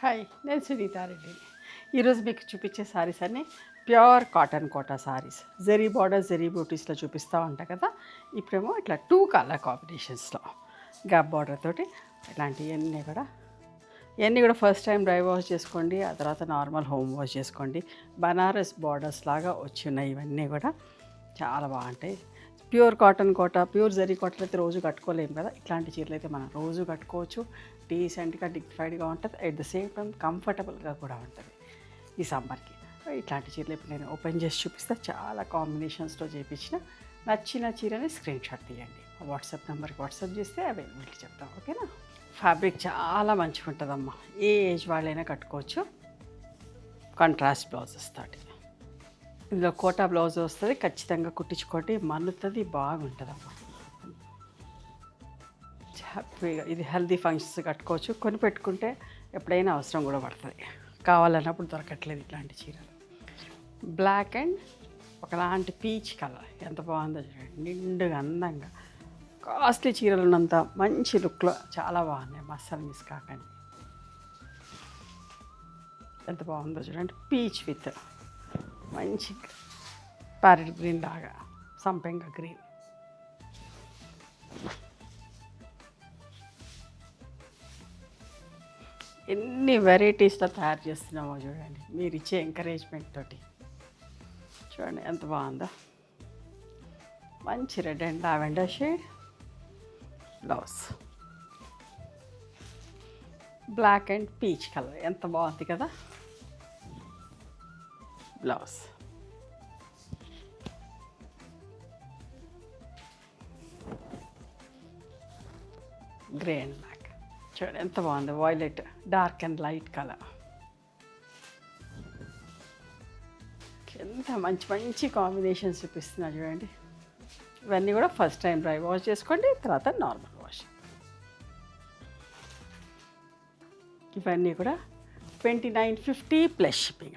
Hi, నేను సునీతారెడ్డిని. ఈరోజు మీకు చూపించే సారీస్ అన్నీ pure cotton Kota saris. Zari border, zari బూటీస్లో చూపిస్తూ ఉంటా కదా. ఇప్పుడేమో ఇట్లా 2 కలర్ కాంబినేషన్స్లో గ్యాప్ బార్డర్ తోటి ఇవన్నీ కూడా ఫస్ట్ టైం డ్రై వాష్ చేసుకోండి. ఆ తర్వాత నార్మల్ హోమ్ వాష్ చేసుకోండి. బనారస్ బార్డర్స్ లాగా వచ్చి ఉన్నాయి. ఇవన్నీ కూడా చాలా బాగుంటాయి. ప్యూర్ కాటన్ కోట, ప్యూర్ జరీ కాటన్ అయితే రోజు కట్టుకోలేము కదా. ఇట్లాంటి చీరలు అయితే మనం రోజు కట్టుకోవచ్చు. డీసెంట్గా, డిగ్నిఫైడ్గా ఉంటుంది. అట్ ద సేమ్ టైం కంఫర్టబుల్గా కూడా ఉంటుంది ఈ సమ్మర్కి. ఇట్లాంటి చీరలు ఇప్పుడు నేను ఓపెన్ చేసి చూపిస్తే చాలా కాంబినేషన్స్లో చేయించిన. నచ్చిన చీరని స్క్రీన్ షాట్ తీయండి. వాట్సాప్ నెంబర్కి వాట్సాప్ చేస్తే అవైలబిలిటీ చెప్తాం. ఓకేనా? ఫ్యాబ్రిక్ చాలా మంచిగా ఉంటుందమ్మా. ఏ ఏజ్ వాళ్ళైనా కట్టుకోవచ్చు. కాంట్రాస్ట్ బ్లౌజెస్ తోటి. ఇందులో కోటా బ్లౌజ్ వస్తుంది. ఖచ్చితంగా కుట్టించుకోండి, మన్నుతుంది, బాగుంటుందమ్మా. హ్యాపీగా ఇది హెల్దీ ఫంక్షన్స్ కట్టుకోవచ్చు. కొని పెట్టుకుంటే ఎప్పుడైనా అవసరం కూడా పడుతుంది. కావాలన్నప్పుడు దొరకట్లేదు ఇట్లాంటి చీరలు. బ్లాక్ అండ్ ఒకలాంటి పీచ్ కలర్ ఎంత బాగుందో చూడండి. నిండుగా అందంగా కాస్ట్లీ చీరలు ఉన్నంత మంచి లుక్లో చాలా బాగున్నాయి. అస్సలు మిస్ కాకండి. ఎంత బాగుందో చూడండి. పీచ్ విత్ మంచి ప్యారెట్ గ్రీన్ లాగా, సంపెంగ గ్రీన్. ఎన్ని వెరైటీస్లో తయారు చేస్తున్నామో చూడండి. మీరు ఇచ్చే ఎంకరేజ్మెంట్ తోటి చూడండి ఎంత బాగుందో. మంచి red and lavender shade blouse. Black and peach colour ఎంత బాగుంది కదా బ్లౌజ్. గ్రే అండ్ బ్లాక్ చూడండి ఎంత బాగుంది. Violet, dark and light colour. ఎంత మంచి మంచి కాంబినేషన్స్ చూపిస్తున్నా చూడండి. ఇవన్నీ కూడా ఫస్ట్ టైం డ్రై వాష్ చేసుకోండి, తర్వాత నార్మల్ వాష్. ఇవన్నీ కూడా 2950 ప్లస్ షిప్పింగ్.